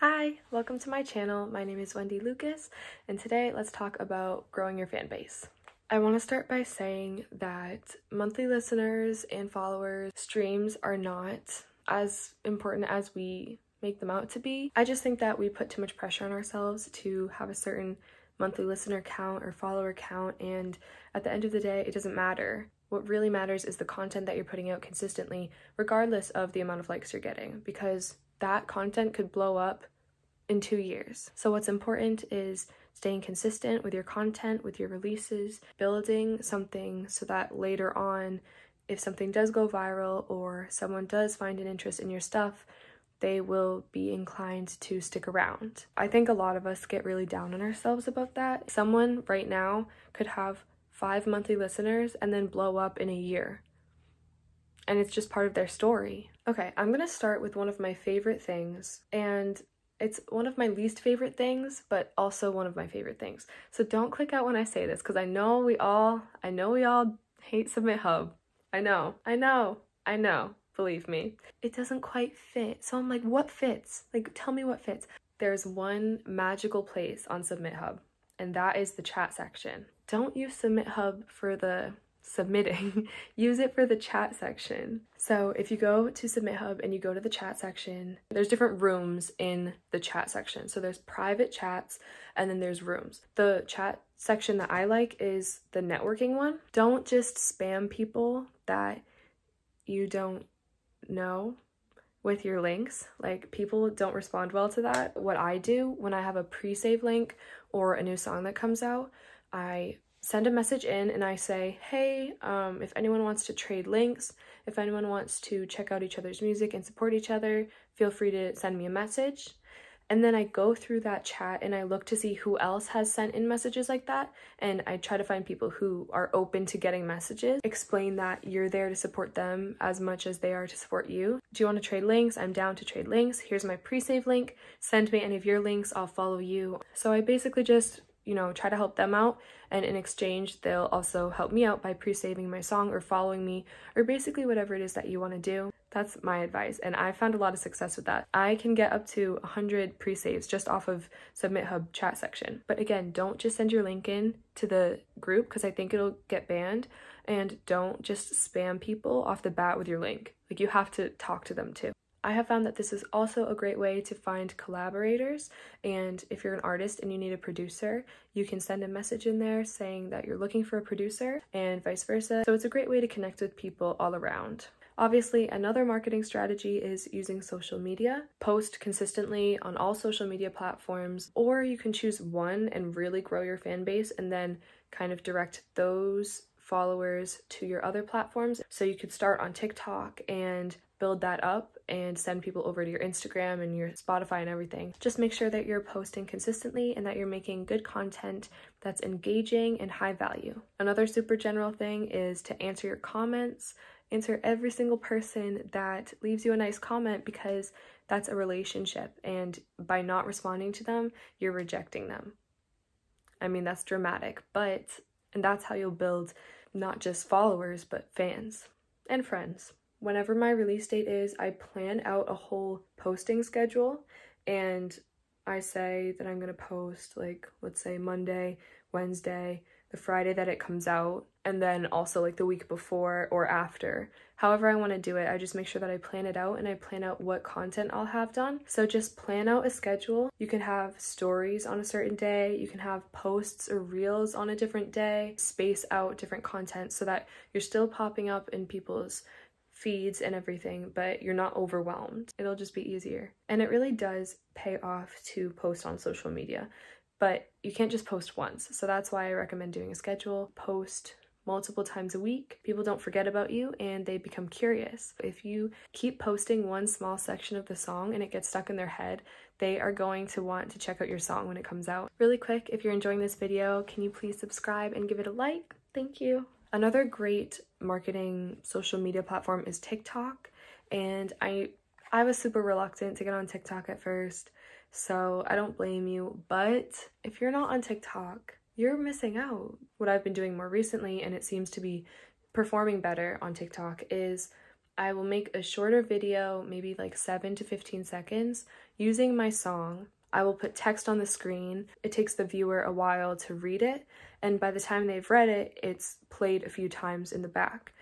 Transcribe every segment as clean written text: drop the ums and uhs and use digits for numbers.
Hi, welcome to my channel. My name is Wendy Lucas, and today let's talk about growing your fan base. I want to start by saying that monthly listeners and followers, streams are not as important as we make them out to be. I just think that we put too much pressure on ourselves to have a certain monthly listener count or follower count, and at the end of the day, it doesn't matter. What really matters is the content that you're putting out consistently, regardless of the amount of likes you're getting, because that content could blow up in 2 years. So what's important is staying consistent with your content, with your releases, building something so that later on, if something does go viral or someone does find an interest in your stuff, they will be inclined to stick around. I think a lot of us get really down on ourselves about that. Someone right now could have 5 monthly listeners and then blow up in a year. And it's just part of their story. Okay, I'm gonna start with one of my favorite things, and it's one of my least favorite things, but also one of my favorite things. So don't click out when I say this, because I know we all hate SubmitHub. I know, believe me. It doesn't quite fit. So I'm like, what fits? Like, tell me what fits. There's one magical place on SubmitHub, and that is the chat section. Don't use SubmitHub for the submitting, use it for the chat section. So if you go to SubmitHub and you go to the chat section, there's different rooms in the chat section. So there's private chats and then there's rooms. The chat section that I like is the networking one. Don't just spam people that you don't know with your links. Like, people don't respond well to that. What I do when I have a pre-save link or a new song that comes out, I send a message in and I say, hey, if anyone wants to trade links, if anyone wants to check out each other's music and support each other, feel free to send me a message. And then I go through that chat and I look to see who else has sent in messages like that, and I try to find people who are open to getting messages. Explain that you're there to support them as much as they are to support you. Do you want to trade links? I'm down to trade links. Here's my pre-save link. Send me any of your links, I'll follow you. So I basically just try to help them out, and in exchange they'll also help me out by pre-saving my song or following me, or basically whatever it is that you want to do. That's my advice, and I found a lot of success with that. I can get up to 100 pre-saves just off of SubmitHub chat section. But again, don't just send your link in to the group, because I think it'll get banned, and don't just spam people off the bat with your link. Like, you have to talk to them too. I have found that this is also a great way to find collaborators, and if you're an artist and you need a producer, you can send a message in there saying that you're looking for a producer, and vice versa. So it's a great way to connect with people all around. Obviously, another marketing strategy is using social media. Post consistently on all social media platforms, or you can choose one and really grow your fan base and then kind of direct those followers to your other platforms. So you could start on TikTok and build that up and send people over to your Instagram and your Spotify and everything. Just make sure that you're posting consistently and that you're making good content that's engaging and high value. Another super general thing is to answer your comments. Answer every single person that leaves you a nice comment, because that's a relationship, and by not responding to them, you're rejecting them. I mean, that's dramatic, and that's how you'll build not just followers, but fans and friends. Whenever my release date is, I plan out a whole posting schedule, and I say that I'm gonna post, like, let's say Monday, Wednesday, the Friday that it comes out, and then also like the week before or after. However I want to do it, I just make sure that I plan it out and I plan out what content I'll have done. So just plan out a schedule. You can have stories on a certain day, you can have posts or reels on a different day, space out different content so that you're still popping up in people's feeds and everything, but you're not overwhelmed. It'll just be easier. And it really does pay off to post on social media, but you can't just post once. So that's why I recommend doing a schedule. Post multiple times a week. People don't forget about you and they become curious. If you keep posting one small section of the song and it gets stuck in their head, they are going to want to check out your song when it comes out. Really quick, if you're enjoying this video, can you please subscribe and give it a like? Thank you. Another great marketing social media platform is TikTok, and I was super reluctant to get on TikTok at first, so I don't blame you, but if you're not on TikTok, you're missing out. What I've been doing more recently, and it seems to be performing better on TikTok, is I will make a shorter video, maybe like 7 to 15 seconds, using my song. I will put text on the screen. It takes the viewer a while to read it, and by the time they've read it, it's played a few times in the back.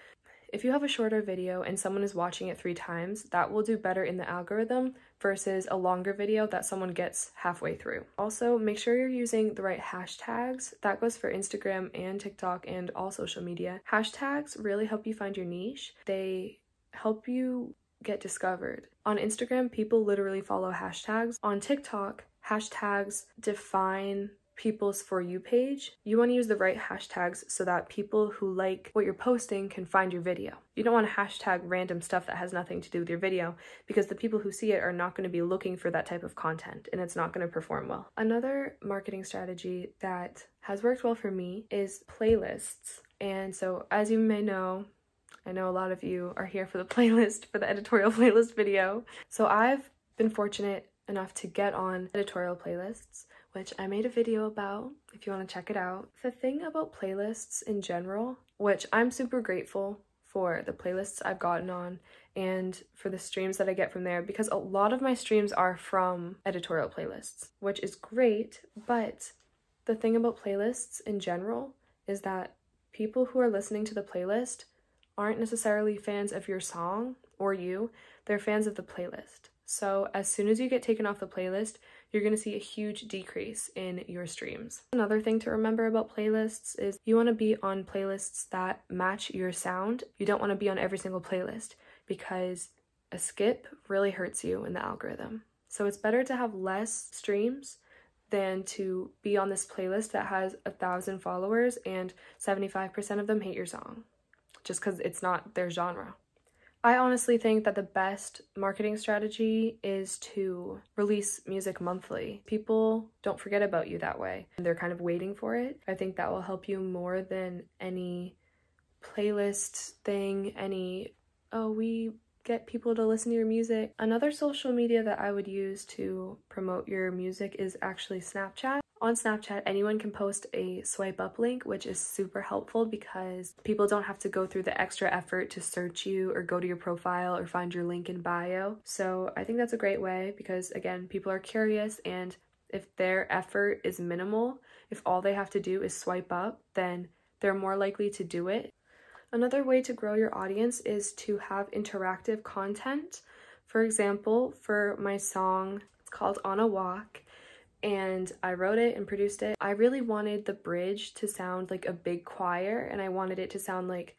If you have a shorter video and someone is watching it 3 times, that will do better in the algorithm versus a longer video that someone gets halfway through. Also, make sure you're using the right hashtags. That goes for Instagram and TikTok and all social media. Hashtags really help you find your niche. They help you get discovered. On Instagram, people literally follow hashtags. On TikTok, hashtags define people's For You page. You want to use the right hashtags so that people who like what you're posting can find your video. You don't want to hashtag random stuff that has nothing to do with your video, because the people who see it are not going to be looking for that type of content and it's not going to perform well. Another marketing strategy that has worked well for me is playlists. And so, as you may know, I know a lot of you are here for the playlist, for the editorial playlist video. So I've been fortunate enough to get on editorial playlists, which I made a video about if you want to check it out. The thing about playlists in general, which I'm super grateful for the playlists I've gotten on and for the streams that I get from there, because a lot of my streams are from editorial playlists, which is great. But the thing about playlists in general is that people who are listening to the playlist aren't necessarily fans of your song or you, they're fans of the playlist. So as soon as you get taken off the playlist, you're going to see a huge decrease in your streams. Another thing to remember about playlists is you want to be on playlists that match your sound. You don't want to be on every single playlist, because a skip really hurts you in the algorithm. So it's better to have less streams than to be on this playlist that has 1,000 followers and 75% of them hate your song, just because it's not their genre. I honestly think that the best marketing strategy is to release music monthly. People don't forget about you that way. They're kind of waiting for it. I think that will help you more than any playlist thing, we get people to listen to your music. Another social media that I would use to promote your music is actually Snapchat. On Snapchat, anyone can post a swipe up link, which is super helpful because people don't have to go through the extra effort to search you or go to your profile or find your link in bio. So I think that's a great way because, again, people are curious, and if their effort is minimal, if all they have to do is swipe up, then they're more likely to do it. Another way to grow your audience is to have interactive content. For example, for my song, it's called On a Walk, and I wrote it and produced it. I really wanted the bridge to sound like a big choir, and I wanted it to sound like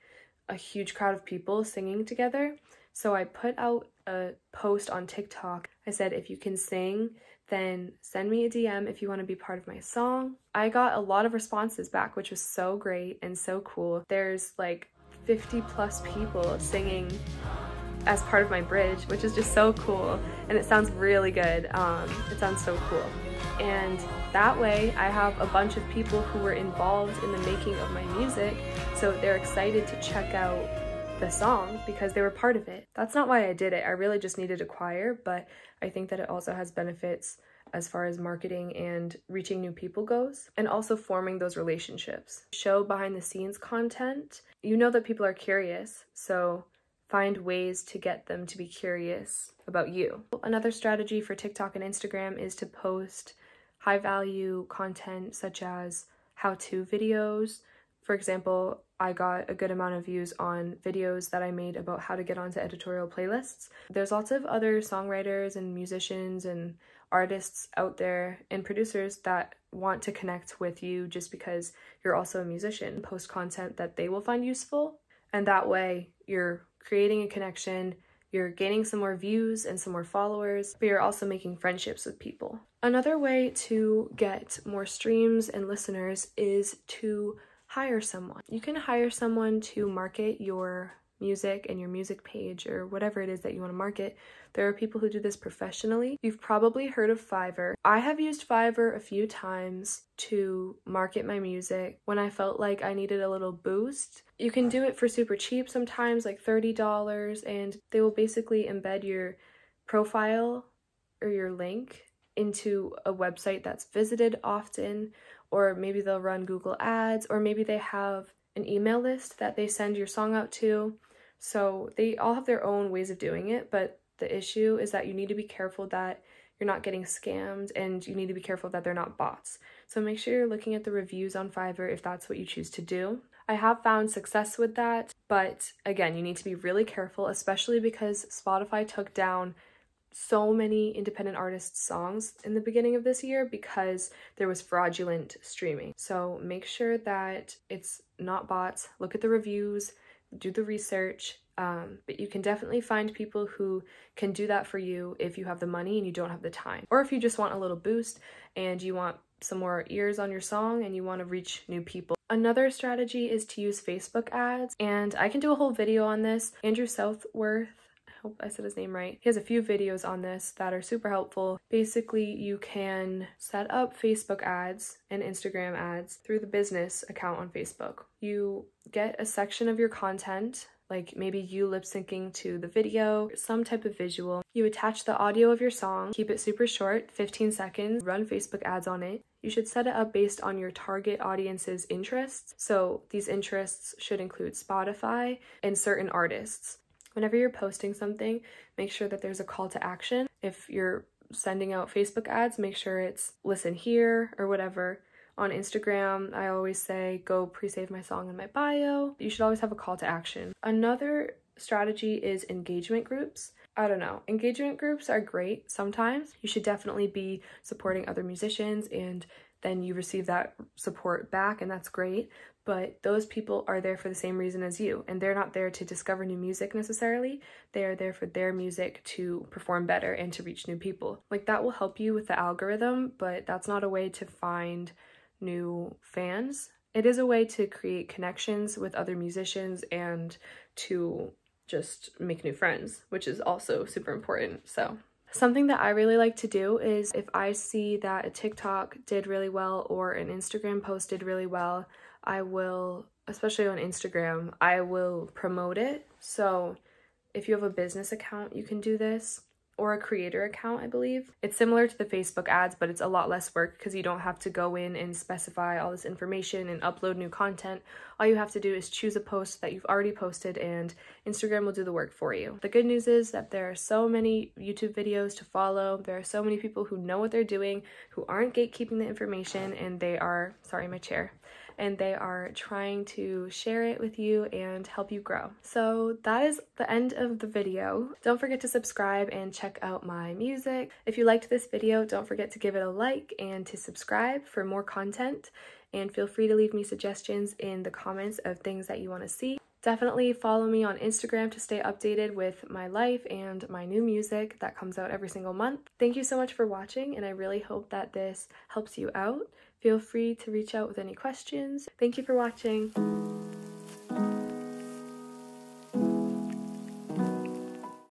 a huge crowd of people singing together. So I put out a post on TikTok. I said, if you can sing, then send me a DM if you want to be part of my song. I got a lot of responses back, which was so great and so cool. There's like 50 plus people singing as part of my bridge, which is just so cool, and it sounds really good. It sounds so cool. And that way I have a bunch of people who were involved in the making of my music, so they're excited to check out the song because they were part of it. That's not why I did it. I really just needed a choir, but I think that it also has benefits as far as marketing and reaching new people goes, and also forming those relationships. Show behind the scenes content. You know that people are curious, so find ways to get them to be curious about you. Another strategy for TikTok and Instagram is to post high value content such as how-to videos. For example, I got a good amount of views on videos that I made about how to get onto editorial playlists. There's lots of other songwriters and musicians and artists out there and producers that want to connect with you just because you're also a musician. Post content that they will find useful, and that way you're creating a connection, you're gaining some more views and some more followers, but you're also making friendships with people. Another way to get more streams and listeners is to hire someone. You can hire someone to market your music and your music page or whatever it is that you want to market. There are people who do this professionally. You've probably heard of Fiverr. I have used Fiverr a few times to market my music when I felt like I needed a little boost. You can do it for super cheap sometimes, like $30, and they will basically embed your profile or your link into a website that's visited often, or maybe they'll run Google Ads, or maybe they have an email list that they send your song out to. So they all have their own ways of doing it, but the issue is that you need to be careful that you're not getting scammed, and you need to be careful that they're not bots. So make sure you're looking at the reviews on Fiverr if that's what you choose to do. I have found success with that, but again, you need to be really careful, especially because Spotify took down so many independent artists' songs in the beginning of this year because there was fraudulent streaming. So make sure that it's not bots. Look at the reviews, do the research, but you can definitely find people who can do that for you if you have the money and you don't have the time. Or if you just want a little boost and you want some more ears on your song and you want to reach new people. Another strategy is to use Facebook ads, and I can do a whole video on this. Andrew Southworth, I hope I said his name right, he has a few videos on this that are super helpful. Basically, you can set up Facebook ads and Instagram ads through the business account on Facebook. You get a section of your content, like maybe you lip syncing to the video, some type of visual. You attach the audio of your song, keep it super short, 15 seconds, run Facebook ads on it. You should set it up based on your target audience's interests. So these interests should include Spotify and certain artists. Whenever you're posting something, make sure that there's a call to action. If you're sending out Facebook ads, make sure it's listen here or whatever. On Instagram, I always say, go pre-save my song in my bio. You should always have a call to action. Another strategy is engagement groups. I don't know, engagement groups are great sometimes. You should definitely be supporting other musicians and then you receive that support back, and that's great. But those people are there for the same reason as you, and they're not there to discover new music necessarily. They are there for their music to perform better and to reach new people. Like, that will help you with the algorithm, but that's not a way to find new fans. It is a way to create connections with other musicians and to just make new friends, which is also super important. So something that I really like to do is if I see that a TikTok did really well or an Instagram post did really well, I will, especially on Instagram, I will promote it. So if you have a business account, you can do this, or a creator account, I believe. It's similar to the Facebook ads, but it's a lot less work because you don't have to go in and specify all this information and upload new content. All you have to do is choose a post that you've already posted and Instagram will do the work for you. The good news is that there are so many YouTube videos to follow. There are so many people who know what they're doing, who aren't gatekeeping the information, and they are, sorry, my chair, and they are trying to share it with you and help you grow. So that is the end of the video. Don't forget to subscribe and check out my music. If you liked this video, don't forget to give it a like and to subscribe for more content. And feel free to leave me suggestions in the comments of things that you want to see. Definitely follow me on Instagram to stay updated with my life and my new music that comes out every single month. Thank you so much for watching, and I really hope that this helps you out. Feel free to reach out with any questions. Thank you for watching.